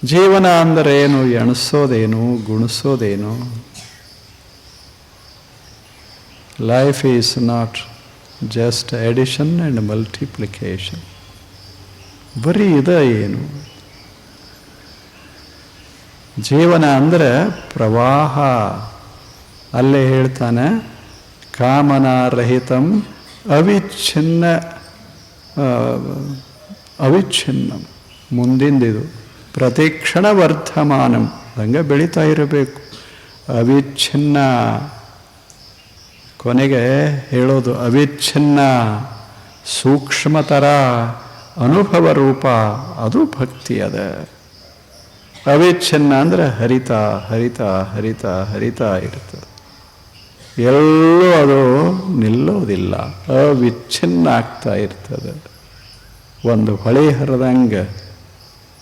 ಜೀವನ ಅಂದರೆ ಏನು? ಎಣಿಸೋದೇನು, ಗುಣಿಸೋದೇನು? Life is not just addition and multiplication. ಬರೀ ಇದ ಏನು? ಜೀವನ ಅಂದರೆ ಪ್ರವಾಹ. ಅಲ್ಲೇ ಹೇಳ್ತಾನೆ, ಕಾಮನಾರಹಿತಂ ಅವಿಚ್ಛಿನ್ನಂ. ಮುಂದಿಂದಿದು ಪ್ರತಿಕ್ಷಣ ವರ್ಧಮಾನಂ, ಹಂಗೆ ಬೆಳೀತಾ ಇರಬೇಕು. ಅವಿಚ್ಛಿನ್ನ, ಕೊನೆಗೆ ಹೇಳೋದು ಅವಿಚ್ಛಿನ್ನ, ಸೂಕ್ಷ್ಮತರ ಅನುಭವ ರೂಪ, ಅದು ಭಕ್ತಿ ಅದ. ಅವಿಚ್ಛಿನ್ನ ಅಂದರೆ ಹರಿತಾ ಹರಿತಾ ಹರಿತಾ ಹರಿತಾ ಇರ್ತದೆ, ಎಲ್ಲೂ ಅದು ನಿಲ್ಲೋದಿಲ್ಲ, ಅವಿಚ್ಛಿನ್ನ ಆಗ್ತಾ ಇರ್ತದೆ. ಒಂದು ಹೊಳೆ ಹರಿದಂಗೆ.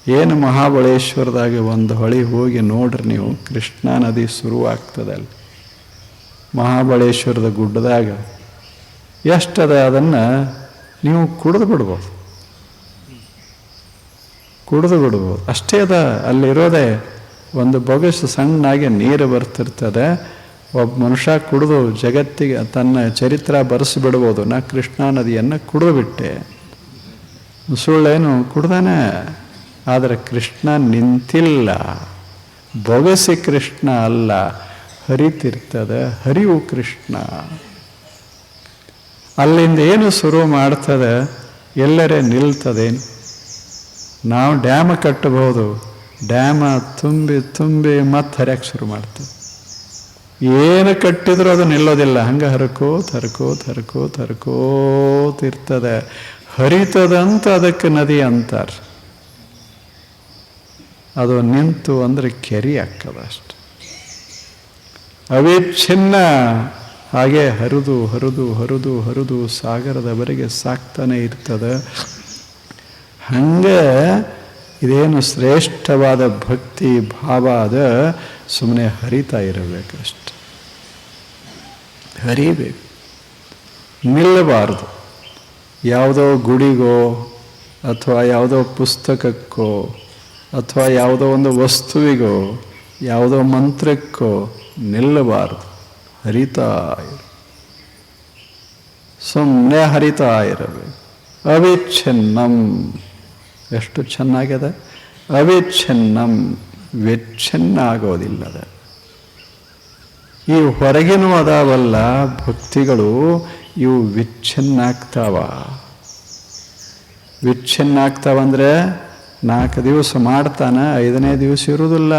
ಏನು ಮಹಾಬಳೇಶ್ವರದಾಗ ಒಂದು ಹೊಳೆ ಹೋಗಿ ನೋಡ್ರಿ ನೀವು, ಕೃಷ್ಣಾ ನದಿ ಶುರುವಾಗ್ತದೆ ಅಲ್ಲಿ ಮಹಾಬಳೇಶ್ವರದ ಗುಡ್ಡದಾಗ. ಎಷ್ಟದ ಅದನ್ನು ನೀವು ಕುಡಿದು ಬಿಡ್ಬೋದು, ಅಷ್ಟೇ ಅದ. ಅಲ್ಲಿರೋದೇ ಒಂದು ಬೊಗಸು ಸಣ್ಣಾಗಿ ನೀರು ಬರ್ತಿರ್ತದೆ. ಒಬ್ಬ ಮನುಷ್ಯ ಕುಡಿದು ಜಗತ್ತಿಗೆ ತನ್ನ ಚರಿತ್ರ ಬರೆಸಿಬಿಡ್ಬೋದು. ನಾ ಕೃಷ್ಣಾ ನದಿಯನ್ನು ಕುಡಿದು ಬಿಟ್ಟೆ, ಸುಳ್ಳೇನು ಕುಡ್ದಾನೆ. ಆದರೆ ಕೃಷ್ಣ ನಿಂತಿಲ್ಲ, ಬೊಗಸಿ ಕೃಷ್ಣ ಅಲ್ಲ, ಹರಿತಿರ್ತದೆ, ಹರಿವು ಕೃಷ್ಣ. ಅಲ್ಲಿಂದ ಏನು ಶುರು ಮಾಡ್ತದೆ, ಎಲ್ಲರೇ ನಿಲ್ತದೇನು? ನಾವು ಡ್ಯಾಮ್ ಕಟ್ಟಬಹುದು, ಡ್ಯಾಮ ತುಂಬಿ ತುಂಬಿ ಮತ್ತೆ ಹರಿಯಕ್ಕೆ ಶುರು ಮಾಡ್ತದೆ. ಏನು ಕಟ್ಟಿದ್ರೂ ಅದು ನಿಲ್ಲೋದಿಲ್ಲ, ಹಂಗೆ ಹರ್ಕೋತಿರ್ತದೆ. ಹರಿತದಂತ ಅದಕ್ಕೆ ನದಿ ಅಂತಾರೆ. ಅದು ನಿಂತು ಅಂದರೆ ಕೆರೆ ಆಗ್ತದ ಅಷ್ಟೆ. ಅವಿಚ್ಛಿನ್ನ, ಹಾಗೆ ಹರಿದು ಸಾಗರದವರೆಗೆ ಸಾಕ್ತಾನೆ ಇರ್ತದೆ. ಹಂಗೆ ಇದೇನು ಶ್ರೇಷ್ಠವಾದ ಭಕ್ತಿ ಭಾವ ಅದ, ಸುಮ್ಮನೆ ಹರಿತಾ ಇರಬೇಕಷ್ಟೆ, ಹರಿಬೇಕು, ನಿಲ್ಲಬಾರ್ದು. ಯಾವುದೋ ಗುಡಿಗೋ ಅಥವಾ ಯಾವುದೋ ಪುಸ್ತಕಕ್ಕೋ ಅಥವಾ ಯಾವುದೋ ಒಂದು ವಸ್ತುವಿಗೋ ಯಾವುದೋ ಮಂತ್ರಕ್ಕೋ ನಿಲ್ಲಬಾರ್ದು, ಹರಿತಾ ಸುಮ್ಮನೆ ಹರಿತಾ ಇರಬೇಕು. ಅವಿಚ್ಛಿನ್ನಂ, ಎಷ್ಟು ಚೆನ್ನಾಗಿದೆ. ಅವಿಚ್ಛಿನ್ನಂ, ವಿಚ್ಛಿನ್ನ ಆಗೋದಿಲ್ಲದ. ಈ ಹೊರಗಿನೂ ಅದಾವಲ್ಲ ಭಕ್ತಿಗಳು, ಇವು ವಿಚ್ಛಿನ್ನ ಆಗ್ತಾವಂದ್ರೆ 4 ದಿವಸ ಮಾಡ್ತಾನೆ, 5ನೇ ದಿವಸ ಇರುವುದಿಲ್ಲ.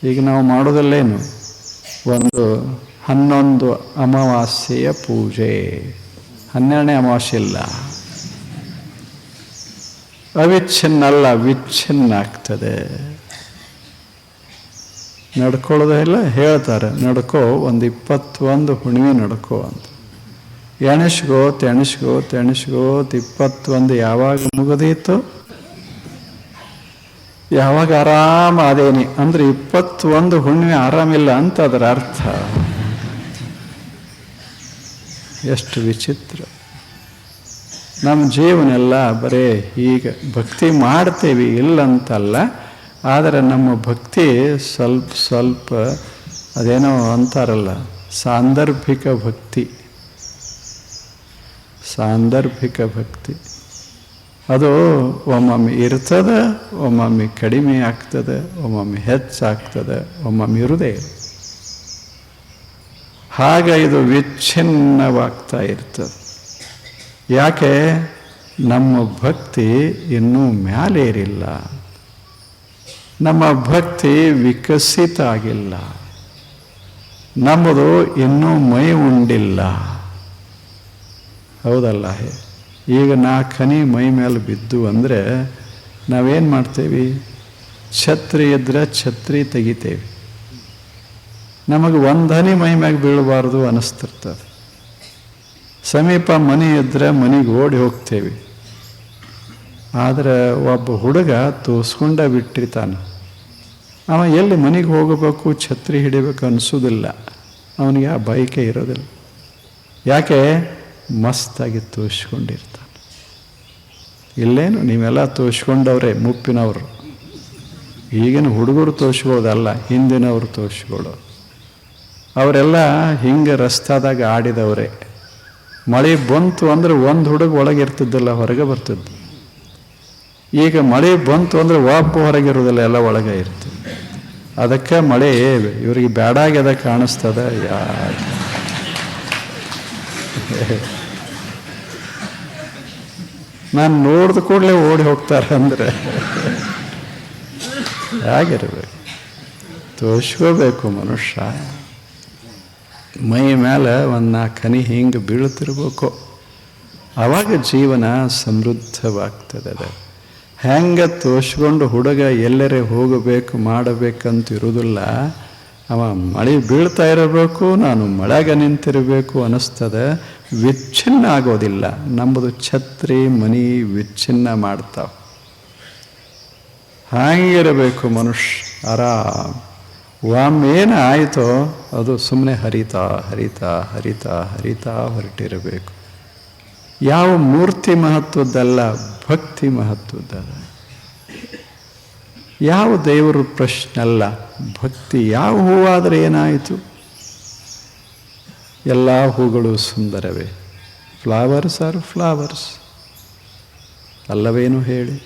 ಈಗ ನಾವು ಮಾಡೋದಲ್ಲೇನು, ಒಂದು 11 ಅಮಾವಾಸ್ಯೆಯ ಪೂಜೆ, 12ನೇ ಅಮಾವಾಸ್ಯೆ ಇಲ್ಲ, ಅವಿಚ್ಛಿನ್ನ ಅಲ್ಲ, ವಿಚ್ಛಿನ್ನ ಆಗ್ತದೆ. ನಡ್ಕೊಳ್ಳೋದಿಲ್ಲ, ಹೇಳ್ತಾರೆ ನಡ್ಕೋ, ಒಂದು 21 ಹುಣ್ಣಿಮೆ ನಡ್ಕೋ ಅಂತ. ಎಣಿಸ್ಕೋತ 21 ಯಾವಾಗ ಮುಗಿದೀತು, ಯಾವಾಗ ಆರಾಮ ಅದೇನಿ ಅಂದ್ರೆ 21 ಹುಣ್ಣಿಮೆ ಆರಾಮಿಲ್ಲ ಅಂತ ಅದರ ಅರ್ಥ. ಎಷ್ಟು ವಿಚಿತ್ರ ನಮ್ಮ ಜೀವನೆಲ್ಲ. ಬರೇ ಹೀಗೆ ಭಕ್ತಿ ಮಾಡ್ತೇವೆ ಇಲ್ಲಂತಲ್ಲ, ಆದರೆ ನಮ್ಮ ಭಕ್ತಿ ಸ್ವಲ್ಪ ಅದೇನೋ ಅಂತಾರಲ್ಲ, ಸಾಂದರ್ಭಿಕ ಭಕ್ತಿ. ಅದು ಒಮ್ಮೊಮ್ಮೆ ಇರ್ತದೆ, ಒಮ್ಮೊಮ್ಮೆ ಕಡಿಮೆ ಆಗ್ತದೆ, ಒಮ್ಮೊಮ್ಮೆ ಹೆಚ್ಚಾಗ್ತದೆ, ಒಮ್ಮೊಮ್ಮೆ ಇರುವುದೇ. ಹಾಗೆ ಇದು ವಿಚ್ಛಿನ್ನವಾಗ್ತಾ ಇರ್ತದೆ. ಯಾಕೆ? ನಮ್ಮ ಭಕ್ತಿ ಇನ್ನೂ ಮ್ಯಾಲೇರಿಲ್ಲ, ನಮ್ಮ ಭಕ್ತಿ ವಿಕಸಿತ ಆಗಿಲ್ಲ, ನಮ್ಮದು ಇನ್ನೂ ಮೈ ಉಂಡಿಲ್ಲ. ಹೌದಲ್ಲ? ಈಗ 4 ಹನಿ ಮೈ ಮೇಲೆ ಬಿದ್ದು ಅಂದರೆ ನಾವೇನು ಮಾಡ್ತೇವೆ? ಛತ್ರಿ ಇದ್ರೆ ಛತ್ರಿ ತೆಗಿತೇವೆ. ನಮಗೆ 1 ಹನಿ ಮೈ ಮ್ಯಾಗ ಬೀಳಬಾರ್ದು ಅನ್ನಿಸ್ತಿರ್ತದೆ. ಸಮೀಪ ಮನೆ ಇದ್ದರೆ ಮನೆಗೆ ಓಡಿ ಹೋಗ್ತೇವೆ. ಆದರೆ ಒಬ್ಬ ಹುಡುಗ ತೋಸ್ಕೊಂಡ ಬಿಟ್ಟಿರ್ತಾನೆ, ಅವ ಎಲ್ಲಿ ಮನೆಗೆ ಹೋಗಬೇಕು, ಛತ್ರಿ ಹಿಡಿಬೇಕು ಅನಿಸೋದಿಲ್ಲ, ಅವನಿಗೆ ಆ ಬೈಕೆ ಇರೋದಿಲ್ಲ. ಯಾಕೆ? ಮಸ್ತಾಗಿ ತೋರಿಸ್ಕೊಂಡಿರ್ತಾನೆ. ಇಲ್ಲೇನು ನೀವೆಲ್ಲ ತೋರಿಸ್ಕೊಂಡವ್ರೆ, ಮುಪ್ಪಿನವರು. ಈಗಿನ ಹುಡುಗರು ತೋರಿಸ್ಕೊಳ್ಳೋದಲ್ಲ, ಹಿಂದಿನವರು ತೋರಿಸ್ಕೊಳ್ಳೋ. ಅವರೆಲ್ಲ ಹಿಂಗೆ ರಸ್ತಾದಾಗ ಆಡಿದವರೇ. ಮಳೆ ಬಂತು ಅಂದರೆ ಒಂದು ಹುಡುಗ ಒಳಗಿರ್ತಿದ್ದಿಲ್ಲ, ಹೊರಗೆ ಬರ್ತಿದ್ದು. ಈಗ ಮಳೆ ಬಂತು ಅಂದರೆ ಒಬ್ಬ ಹೊರಗಿರೋದಿಲ್ಲ, ಎಲ್ಲ ಒಳಗೆ ಇರ್ತದೆ. ಅದಕ್ಕೆ ಮಳೆ ಇವರಿಗೆ ಬೇಡಾಗ್ಯದ ಕಾಣಿಸ್ತದ. ನಾನು ನೋಡಿದ ಕೂಡಲೇ ಓಡಿ ಹೋಗ್ತಾರೆ ಅಂದರೆ ಹೇಗಿರ್ಬೇಕು? ತೋರಿಸ್ಕೋಬೇಕು ಮನುಷ್ಯ. ಮೈ ಮೇಲೆ ಒಂದು 4 ಹನಿ ಹಿಂಗೆ ಬೀಳ್ತಿರ್ಬೇಕು. ಆವಾಗ ಜೀವನ ಸಮೃದ್ಧವಾಗ್ತದೆ. ಅದು ಹೆಂಗೆ ತೋರಿಸ್ಕೊಂಡು ಹುಡುಗ ಎಲ್ಲರೇ ಹೋಗಬೇಕು ಮಾಡಬೇಕಂತ ಇರೋದಿಲ್ಲ. ಅವ ಮಳೆ ಬೀಳ್ತಾ ಇರಬೇಕು, ನಾನು ಮಳೆಗೆ ನಿಂತಿರಬೇಕು ಅನ್ನಿಸ್ತದೆ. ವಿಚ್ಛಿನ್ನ ಆಗೋದಿಲ್ಲ. ನಮ್ಮದು ಛತ್ರಿ ಮನಿ ವಿಚ್ಛಿನ್ನ ಮಾಡ್ತಾವೆ. ಹಾಗಿರಬೇಕು ಮನುಷ್ಯ ಆರಾಮ್. ಒಮ್ಮೇನು ಆಯಿತೋ ಅದು ಸುಮ್ಮನೆ ಹರಿತಾ ಹರಿತಾ ಹರಿತಾ ಹರಿತಾ ಹೊರಟಿರಬೇಕು. ಯಾವ ಮೂರ್ತಿ ಮಹತ್ವದ್ದಲ್ಲ, ಭಕ್ತಿ ಮಹತ್ವದ್ದಲ್ಲ. ಯಾವ ದೇವರು ಪ್ರಶ್ನೆ ಅಲ್ಲ, ಭಕ್ತಿ. ಯಾವ ಹೂವಾದರೆ ಏನಾಯಿತು? ಎಲ್ಲ ಹೂಗಳು ಸುಂದರವೇ. ಫ್ಲವರ್ಸ್ ಆರ್ ಫ್ಲವರ್ಸ್ ಅಲ್ಲವೇನು ಹೇಳಿ?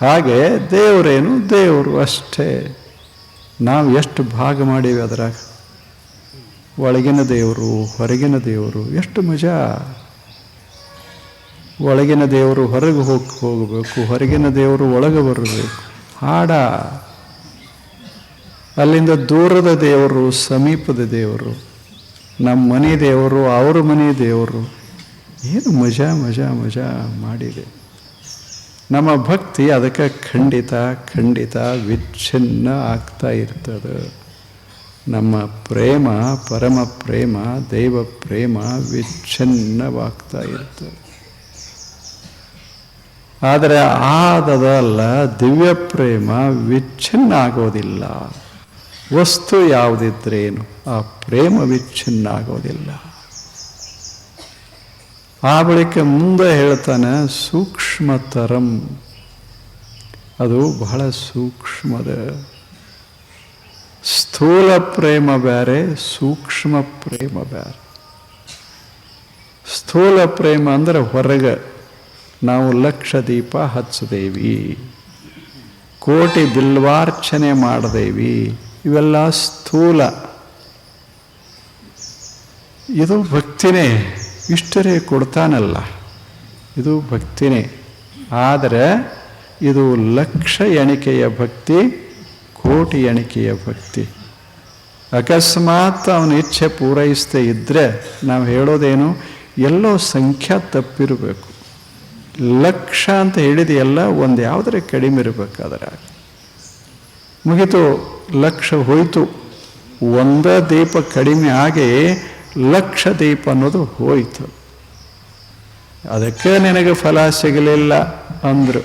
ಹಾಗೆ ದೇವರೇನು ದೇವರು ಅಷ್ಟೇ. ನಾವು ಎಷ್ಟು ಭಾಗ ಮಾಡೀವಿ ಅದರಾಗ. ಒಳಗಿನ ದೇವರು ಹೊರಗಿನ ದೇವರು, ಎಷ್ಟು ಮಜಾ. ಒಳಗಿನ ದೇವರು ಹೊರಗೆ ಹೋಗಬೇಕು, ಹೊರಗಿನ ದೇವರು ಒಳಗೆ ಬರಬೇಕು. ಹಾಡ. ಅಲ್ಲಿಂದ ದೂರದ ದೇವರು, ಸಮೀಪದ ದೇವರು, ನಮ್ಮ ಮನೆ ದೇವರು, ಅವ್ರ ಮನೆ ದೇವರು. ಏನು ಮಜಾ ಮಜಾ ಮಜಾ ಮಾಡಿದೆ. ನಮ್ಮ ಭಕ್ತಿ ಅದಕ್ಕೆ ಖಂಡಿತ ಖಂಡಿತ ವಿಚ್ಛಿನ್ನ ಆಗ್ತಾ ಇರ್ತದೆ. ನಮ್ಮ ಪ್ರೇಮ, ಪರಮ ಪ್ರೇಮ, ದೈವ ಪ್ರೇಮ ವಿಚ್ಛಿನ್ನವಾಗ್ತಾ ಇರ್ತದೆ. ಆದರೆ ಆದದಲ್ಲ, ದಿವ್ಯ ಪ್ರೇಮ ವಿಚ್ಛಿನ್ನ ಆಗೋದಿಲ್ಲ. ವಸ್ತು ಯಾವುದಿದ್ರೇನು ಆ ಪ್ರೇಮ ವಿಚ್ಛಿನ್ನ ಆಗೋದಿಲ್ಲ. ಆ ಬಳಿಕ ಮುಂದೆ ಹೇಳ್ತಾನೆ, ಸೂಕ್ಷ್ಮತರಂ. ಅದು ಬಹಳ ಸೂಕ್ಷ್ಮದ. ಸ್ಥೂಲ ಪ್ರೇಮ ಬೇರೆ, ಸೂಕ್ಷ್ಮ ಪ್ರೇಮ ಬೇರೆ. ಸ್ಥೂಲ ಪ್ರೇಮ ಅಂದರೆ ಹೊರಗೆ ನಾವು 1,00,000 ದೀಪ ಹಚ್ಚದೇವಿ, ಕೋಟಿ ಬಿಲ್ವಾರ್ಚನೆ ಮಾಡದೇವಿ, ಇವೆಲ್ಲ ಸ್ಥೂಲ. ಇದು ಭಕ್ತಿನೇ. ಇಷ್ಟರೇ ಕೊಡ್ತಾನಲ್ಲ, ಇದು ಭಕ್ತಿನೇ. ಆದರೆ ಇದು 1,00,000 ಎಣಿಕೆಯ ಭಕ್ತಿ, ಕೋಟಿ ಎಣಿಕೆಯ ಭಕ್ತಿ. ಅಕಸ್ಮಾತ್ ಅವನ ಇಚ್ಛೆ ಪೂರೈಸದೇ ಇದ್ದರೆ ನಾವು ಹೇಳೋದೇನು, ಎಲ್ಲೋ ಸಂಖ್ಯಾ ತಪ್ಪಿರಬೇಕು. 1,00,000 ಅಂತ ಹೇಳಿದೆಯಲ್ಲ, ಒಂದು ಯಾವುದರ ಕಡಿಮೆ ಇರಬೇಕಾದ್ರೆ ಮುಗಿತು. 1,00,000 ಹೋಯಿತು. ಒಂದೇ ದೀಪ ಕಡಿಮೆ ಆಗಿ 1,00,000 ದೀಪ ಅನ್ನೋದು ಹೋಯಿತು. ಅದಕ್ಕೆ ನಿನಗೆ ಫಲ ಸಿಗಲಿಲ್ಲ ಅಂದರು.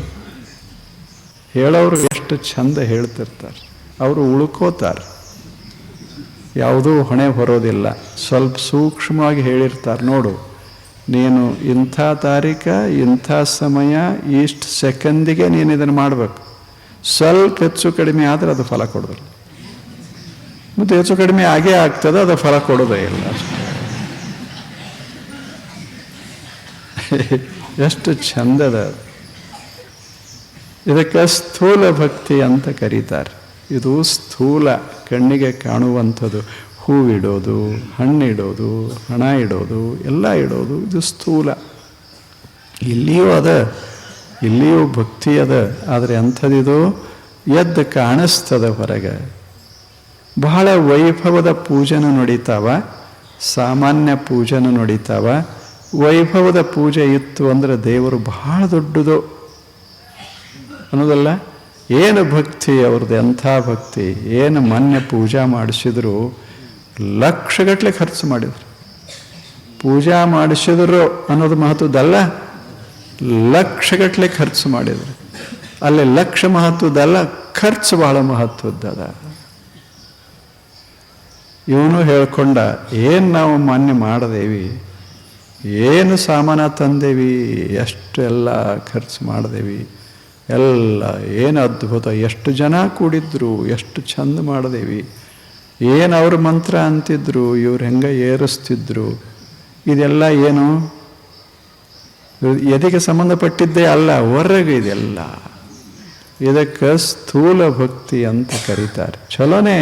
ಹೇಳೋರು ಎಷ್ಟು ಚಂದ ಹೇಳ್ತಿರ್ತಾರೆ. ಅವರು ಉಳ್ಕೋತಾರೆ, ಯಾವುದೂ ಹೊಣೆ ಬರೋದಿಲ್ಲ. ಸ್ವಲ್ಪ ಸೂಕ್ಷ್ಮವಾಗಿ ಹೇಳಿರ್ತಾರೆ. ನೋಡು, ನೀನು ಇಂಥ ತಾರೀಖ, ಇಂಥ ಸಮಯ, ಇಷ್ಟು ಸೆಕೆಂದಿಗೆ ನೀನು ಇದನ್ನು ಮಾಡಬೇಕು. ಸ್ವಲ್ಪ ಹೆಚ್ಚು ಕಡಿಮೆ ಆದರೆ ಅದು ಫಲ ಕೊಡೋದಿಲ್ಲ. ಮತ್ತು ಹೆಚ್ಚು ಕಡಿಮೆ ಆಗೇ ಆಗ್ತದೆ, ಅದು ಫಲ ಕೊಡೋದೇ ಇಲ್ಲ. ಎಷ್ಟು ಚಂದದ. ಇದಕ್ಕೆ ಸ್ಥೂಲ ಭಕ್ತಿ ಅಂತ ಕರೀತಾರೆ. ಇದು ಸ್ಥೂಲ, ಕಣ್ಣಿಗೆ ಕಾಣುವಂಥದ್ದು. ಹೂವಿಡೋದು, ಹಣ್ಣಿಡೋದು, ಹಣ ಇಡೋದು, ಎಲ್ಲ ಇಡೋದು, ಇದು ಸ್ಥೂಲ. ಇಲ್ಲಿಯೂ ಅದ, ಇಲ್ಲಿಯೂ ಭಕ್ತಿ ಅದ. ಆದರೆ ಅಂಥದ್ದಿದು ಎದ್ದು ಕಾಣಿಸ್ತದ ಹೊರಗೆ. ಬಹಳ ವೈಭವದ ಪೂಜೆನೂ ನಡೀತಾವ, ಸಾಮಾನ್ಯ ಪೂಜೆನೂ ನಡೀತಾವ. ವೈಭವದ ಪೂಜೆ ಇತ್ತು ಅಂದರೆ ದೇವರು ಬಹಳ ದೊಡ್ಡದು ಅನ್ನೋದಲ್ಲ. ಏನು ಭಕ್ತಿ ಅವ್ರದ್ದು, ಎಂಥ ಭಕ್ತಿ. ಏನು ಮೊನ್ನೆ ಪೂಜಾ ಮಾಡಿಸಿದ್ರು, 1,00,000ಗಟ್ಟಲೆ ಖರ್ಚು ಮಾಡಿದ್ರು. ಪೂಜಾ ಮಾಡಿಸಿದ್ರು ಅನ್ನೋದು ಮಹತ್ವದಲ್ಲ, 1,00,000ಗಟ್ಟಲೆ ಖರ್ಚು ಮಾಡಿದ್ರು. ಅಲ್ಲಿ 1,00,000 ಮಹತ್ವದಲ್ಲ, ಖರ್ಚು ಬಹಳ ಮಹತ್ವದ್ದದ. ಇವನು ಹೇಳ್ಕೊಂಡ, ಏನು ನಾವು ಮಾನ್ಯ ಮಾಡದೇವಿ, ಏನು ಸಾಮಾನ ತಂದೇವಿ, ಎಷ್ಟು ಎಲ್ಲ ಖರ್ಚು ಮಾಡಿದೇವಿ, ಎಲ್ಲ ಏನು ಅದ್ಭುತ, ಎಷ್ಟು ಜನ ಕೂಡಿದ್ರು, ಎಷ್ಟು ಚಂದ ಮಾಡಿದೇವಿ, ಏನು ಅವ್ರ ಮಂತ್ರ ಅಂತಿದ್ರು, ಇವ್ರು ಹೆಂಗೆ ಏರಿಸ್ತಿದ್ರು. ಇದೆಲ್ಲ ಏನು ಎದೆಗೆ ಸಂಬಂಧಪಟ್ಟಿದ್ದೇ ಅಲ್ಲ, ಹೊರಗೆ ಇದೆಲ್ಲ. ಇದಕ್ಕೆ ಸ್ಥೂಲ ಭಕ್ತಿ ಅಂತ ಕರೀತಾರೆ. ಚಲೋನೇ,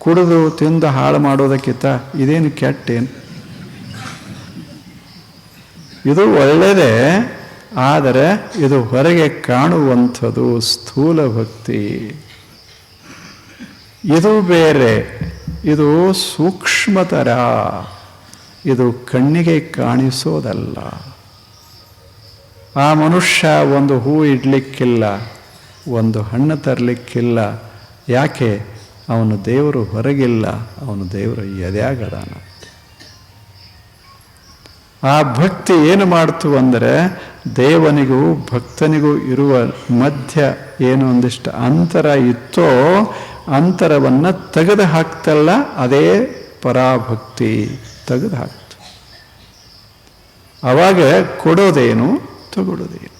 ಕುಡಿದು ತಿಂದು ಹಾಳು ಮಾಡೋದಕ್ಕಿಂತ ಇದೇನು ಕೆಟ್ಟೇನು? ಇದು ಒಳ್ಳೆಯದೇ, ಆದರೆ ಇದು ಹೊರಗೆ ಕಾಣುವಂಥದ್ದು ಸ್ಥೂಲ ಭಕ್ತಿ. ಇದು ಬೇರೆ, ಇದು ಸೂಕ್ಷ್ಮತರ, ಇದು ಕಣ್ಣಿಗೆ ಕಾಣಿಸೋದಲ್ಲ. ಆ ಮನುಷ್ಯ ಒಂದು ಹೂ ಇಡಲಿಕ್ಕಿಲ್ಲ, ಒಂದು ಹಣ್ಣು ತರಲಿಕ್ಕಿಲ್ಲ. ಯಾಕೆ? ಅವನು ದೇವರು ಹೊರಗಿಲ್ಲ, ಅವನು ದೇವರು ಎದೆಯಾಗದಾನ. ಆ ಭಕ್ತಿ ಏನು ಮಾಡ್ತು ಅಂದರೆ, ದೇವನಿಗೂ ಭಕ್ತನಿಗೂ ಇರುವ ಮಧ್ಯ ಏನು ಒಂದಿಷ್ಟು ಅಂತರ ಇತ್ತೋ ಅಂತರವನ್ನು ತೆಗೆದು ಹಾಕ್ತಲ್ಲ, ಅದೇ ಪರಾಭಕ್ತಿ. ತೆಗೆದು ಹಾಕ್ತು. ಅವಾಗ ಕೊಡೋದೇನು, ತಗೊಳ್ಳೋದೇನು.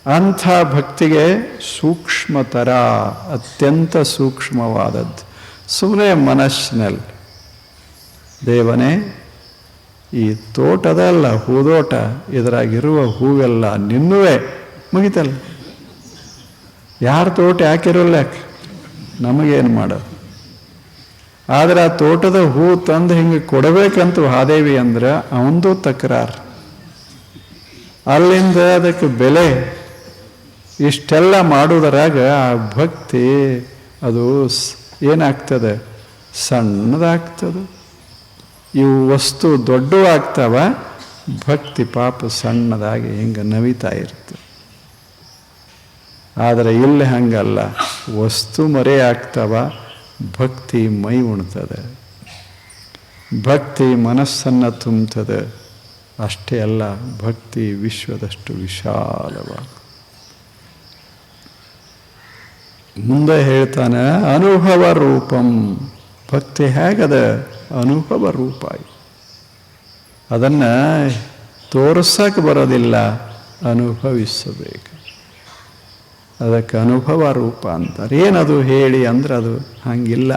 ಅಂಥ ಭಕ್ತಿಗೆ ಸೂಕ್ಷ್ಮತರ, ಅತ್ಯಂತ ಸೂಕ್ಷ್ಮವಾದದ್ದು. ಸುಮ್ಮನೆ ಮನಸ್ಸಿನಲ್ಲಿ ದೇವನೇ, ಈ ತೋಟದಲ್ಲ ಹೂದೋಟ, ಇದರಾಗಿರುವ ಹೂವೆಲ್ಲ ನಿನ್ನುವೆ, ಮುಗಿತಲ್ಲ. ಯಾರ ತೋಟ ಯಾಕಿರೋಲ್ಲ, ಯಾಕೆ ನಮಗೇನು ಮಾಡೋದು? ಆದರೆ ಆ ತೋಟದ ಹೂ ತಂದು ಹಿಂಗೆ ಕೊಡಬೇಕಂತ ಹಾದೇವಿ ಅಂದ್ರೆ ಅವಂದು ತಕರಾರು. ಅಲ್ಲಿಂದ ಅದಕ್ಕೆ ಬೆಲೆ. ಇಷ್ಟೆಲ್ಲ ಮಾಡುವುದರಾಗ ಆ ಭಕ್ತಿ ಅದು ಏನಾಗ್ತದೆ? ಸಣ್ಣದಾಗ್ತದೆ. ಇವು ವಸ್ತು ದೊಡ್ಡವು ಆಗ್ತಾವ, ಭಕ್ತಿ ಪಾಪ ಸಣ್ಣದಾಗಿ ಹಿಂಗೆ ನವಿತಾ ಇರ್ತದೆ. ಆದರೆ ಇಲ್ಲಿ ಹಂಗಲ್ಲ, ವಸ್ತು ಮರೆ ಆಗ್ತಾವ, ಭಕ್ತಿ ಮೈ ಉಣ್ತದೆ, ಭಕ್ತಿ ಮನಸ್ಸನ್ನು ತುಂಬ್ತದೆ. ಅಷ್ಟೇ ಅಲ್ಲ, ಭಕ್ತಿ ವಿಶ್ವದಷ್ಟು ವಿಶಾಲವಾಗಿ. ಮುಂದೆ ಹೇಳ್ತಾನೆ, ಅನುಭವ ರೂಪಂ. ಭಕ್ತಿ ಹೇಗದ? ಅನುಭವ ರೂಪ. ಅದನ್ನು ತೋರಿಸಕ್ಕೆ ಬರೋದಿಲ್ಲ, ಅನುಭವಿಸಬೇಕು. ಅದಕ್ಕೆ ಅನುಭವ ರೂಪ ಅಂತಾರೆ. ಏನದು ಹೇಳಿ ಅಂದ್ರೆ ಅದು ಹಂಗಿಲ್ಲ.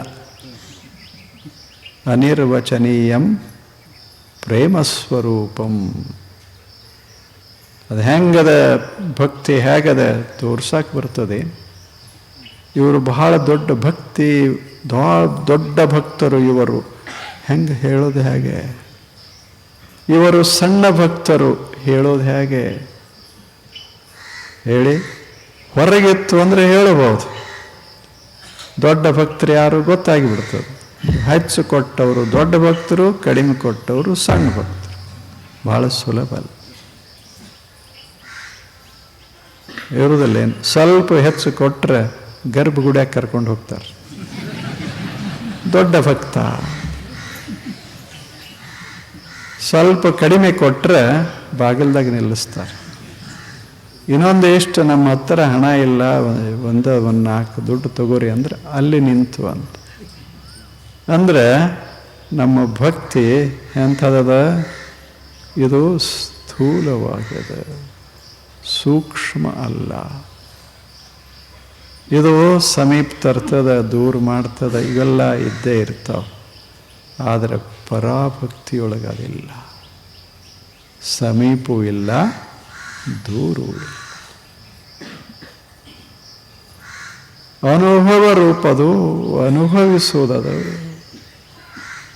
ಅನಿರ್ವಚನೀಯಂ ಪ್ರೇಮಸ್ವರೂಪಂ. ಅದು ಹೆಂಗದ ಭಕ್ತಿ, ಹೇಗದ ತೋರ್ಸಕ್ಕೆ ಬರ್ತದೆ. ಇವರು ಬಹಳ ದೊಡ್ಡ ಭಕ್ತಿ, ದೊಡ್ಡ ಭಕ್ತರು ಇವರು. ಹೆಂಗೆ ಹೇಳೋದು ಹೇಗೆ? ಇವರು ಸಣ್ಣ ಭಕ್ತರು, ಹೇಳೋದು ಹೇಗೆ ಹೇಳಿ? ಹೊರಗಿತ್ತು ಅಂದರೆ ಹೇಳಬಹುದು. ದೊಡ್ಡ ಭಕ್ತರು ಯಾರು ಗೊತ್ತಾಗಿಬಿಡ್ತದೆ. ಹೆಚ್ಚು ಕೊಟ್ಟವರು ದೊಡ್ಡ ಭಕ್ತರು, ಕಡಿಮೆ ಕೊಟ್ಟವರು ಸಣ್ಣ ಭಕ್ತರು. ಬಹಳ ಸುಲಭ ಅಲ್ಲ. ಇರುವುದಲ್ಲೇನು, ಸ್ವಲ್ಪ ಹೆಚ್ಚು ಕೊಟ್ಟರೆ ಗರ್ಭಗುಡಿಯಾಗಿ ಕರ್ಕೊಂಡು ಹೋಗ್ತಾರೆ. ದೊಡ್ಡ ಭಕ್ತ. ಸ್ವಲ್ಪ ಕಡಿಮೆ ಕೊಟ್ಟರೆ ಬಾಗಿಲ್ದಾಗ ನಿಲ್ಲಿಸ್ತಾರೆ. ಇನ್ನೊಂದು ಎಷ್ಟು ನಮ್ಮ ಹತ್ರ ಹಣ ಇಲ್ಲ, ಒಂದು 4 ದುಡ್ಡು ತಗೋರಿ ಅಂದರೆ ಅಲ್ಲಿ ನಿಂತು ಅಂತ. ಅಂದರೆ ನಮ್ಮ ಭಕ್ತಿ ಎಂಥದ? ಇದು ಸ್ಥೂಲವಾಗಿದೆ, ಸೂಕ್ಷ್ಮ ಅಲ್ಲ. ಇದು ಸಮೀಪ ತರ್ತದೆ, ದೂರ ಮಾಡ್ತದೆ, ಇವೆಲ್ಲ ಇದ್ದೇ ಇರ್ತಾವೆ. ಆದರೆ ಪರಾಭಕ್ತಿಯೊಳಗೆ ಅದಿಲ್ಲ. ಸಮೀಪವೂ ಇಲ್ಲ, ದೂರವೂ ಇಲ್ಲ. ಅನುಭವ ರೂಪದು, ಅನುಭವಿಸುವುದದು.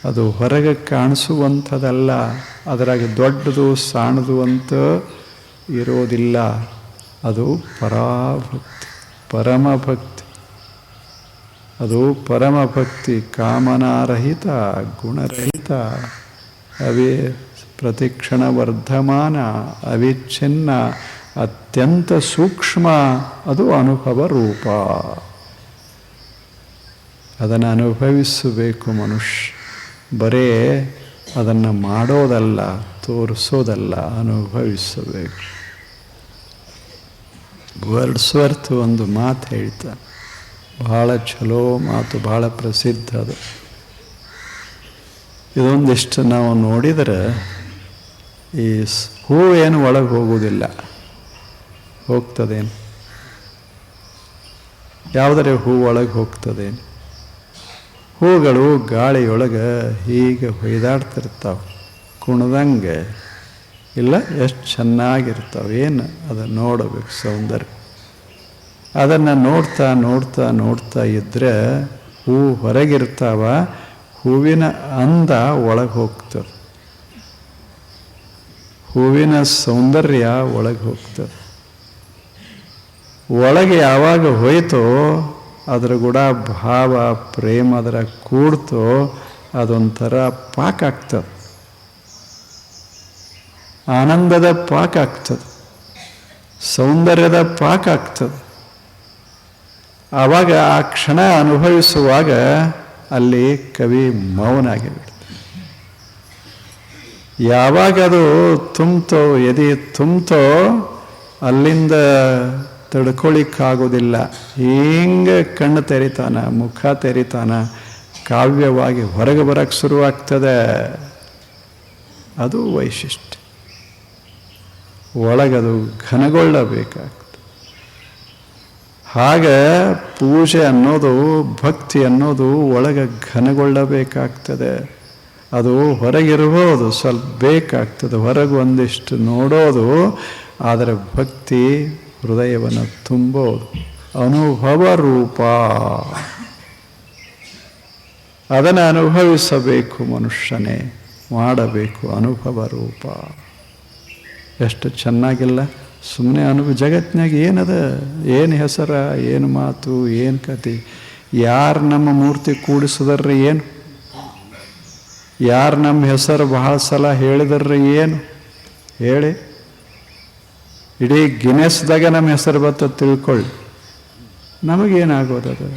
ಅದು ಹೊರಗೆ ಕಾಣಿಸುವಂಥದ್ದಲ್ಲ. ಅದರಾಗ ದೊಡ್ಡದು ಸಣ್ಣದು ಅಂತ ಇರೋದಿಲ್ಲ. ಅದು ಪರಾಭಕ್ತಿ, ಪರಮಭಕ್ತಿ. ಅದು ಪರಮಭಕ್ತಿ, ಕಾಮನಾರಹಿತ, ಗುಣರಹಿತ, ಪ್ರತಿಕ್ಷಣ ವರ್ಧಮಾನ, ಅವಿಚ್ಛಿನ್ನ, ಅತ್ಯಂತ ಸೂಕ್ಷ್ಮ. ಅದು ಅನುಭವ ರೂಪ. ಅದನ್ನು ಅನುಭವಿಸಬೇಕು ಮನುಷ್ಯ. ಬರೇ ಅದನ್ನು ಮಾಡೋದಲ್ಲ, ತೋರಿಸೋದಲ್ಲ, ಅನುಭವಿಸಬೇಕು. ವರ್ಡ್ಸ್ವರ್ತ್ ಒಂದು ಮಾತು ಹೇಳ್ತಾನೆ, ಬಹಳ ಚಲೋ ಮಾತು, ಬಹಳ ಪ್ರಸಿದ್ಧ ಅದು. ಇದೊಂದಿಷ್ಟು ನಾವು ನೋಡಿದರೆ, ಈ ಹೂವೇನು ಒಳಗೆ ಹೋಗುವುದಿಲ್ಲ, ಹೋಗ್ತದೇನು? ಯಾವುದರ ಹೂ ಒಳಗೆ ಹೋಗ್ತದೇನು? ಹೂಗಳು ಗಾಳಿಯೊಳಗೆ ಹೀಗೆ ಹೊಯ್ದಾಡ್ತಿರ್ತಾವೆ ಕುಣ್ದಂಗೆ. ಇಲ್ಲ, ಎಷ್ಟು ಚೆನ್ನಾಗಿರ್ತಾವೆ. ಏನು ಅದು ನೋಡಬೇಕು ಸೌಂದರ್ಯ. ಅದನ್ನು ನೋಡ್ತಾ ನೋಡ್ತಾ ನೋಡ್ತಾ ಇದ್ದರೆ ಹೂ ಹೊರಗಿರ್ತಾವ, ಹೂವಿನ ಅಂದ ಒಳಗೆ ಹೋಗ್ತದೆ, ಹೂವಿನ ಸೌಂದರ್ಯ ಒಳಗೆ ಹೋಗ್ತದೆ. ಒಳಗೆ ಯಾವಾಗ ಹೋಯ್ತೋ ಅದ್ರ ಕೂಡ ಭಾವ ಪ್ರೇಮ ಅದರ ಕೂಡ್ತೋ ಅದೊಂಥರ ಪಾಕ ಆಗ್ತದೆ, ಆನಂದದ ಪಾಕ ಆಗ್ತದೆ, ಸೌಂದರ್ಯದ ಪಾಕ ಆಗ್ತದೆ. ಆವಾಗ ಆ ಕ್ಷಣ ಅನುಭವಿಸುವಾಗ ಅಲ್ಲಿ ಕವಿ ಮೌನ ಆಗಿಬಿಡ್ತಾನೆ. ಯಾವಾಗದು ತುಂಬ್ತೋ, ಎದೆ ತುಂಬ್ತೋ, ಅಲ್ಲಿಂದ ತಡ್ಕೊಳ್ಳಿಕ್ಕಾಗೋದಿಲ್ಲ. ಹಿಂಗೆ ಕಣ್ಣು ತೆರಿತಾನ, ಮುಖ ತೆರಿತಾನ, ಕಾವ್ಯವಾಗಿ ಹೊರಗೆ ಬರಕ್ಕೆ ಶುರುವಾಗ್ತದೆ. ಅದು ವೈಶಿಷ್ಟ್ಯ. ಒಳಗದು ಘನಗೊಳ್ಳಬೇಕಾಗ್ತದೆ. ಹಾಗೆ ಪೂಜೆ ಅನ್ನೋದು, ಭಕ್ತಿ ಅನ್ನೋದು ಒಳಗೆ ಘನಗೊಳ್ಳಬೇಕಾಗ್ತದೆ. ಅದು ಹೊರಗಿರ್ಬೋದು, ಸ್ವಲ್ಪ ಬೇಕಾಗ್ತದೆ, ಹೊರಗೆ ಒಂದಿಷ್ಟು ನೋಡೋದು. ಆದರೆ ಭಕ್ತಿ ಹೃದಯವನ್ನು ತುಂಬೋದು. ಅನುಭವ ರೂಪ. ಅದನ್ನು ಅನುಭವಿಸಬೇಕು ಮನುಷ್ಯನೇ, ಮಾಡಬೇಕು ಅನುಭವ ರೂಪ. ಎಷ್ಟು ಚೆನ್ನಾಗಿಲ್ಲ. ಸುಮ್ಮನೆ ಜಗತ್ತಿನಾಗ ಏನದ, ಏನು ಹೆಸರ, ಏನು ಮಾತು, ಏನು ಕತೆ. ಯಾರು ನಮ್ಮ ಮೂರ್ತಿ ಕೂಡಿಸಿದ್ರಿ ಏನು? ಯಾರು ನಮ್ಮ ಹೆಸರು ಬಹಳ ಸಲ ಹೇಳಿದ್ರಿ ಏನು? ಹೇಳಿ. ಇಡೀ ಗಿನೆಸ್ದಾಗ ನಮ್ಮ ಹೆಸರು ಬತ್ತ ತಿಳ್ಕೊಳ್ಳಿ. ನಮಗೇನಾಗೋದದು?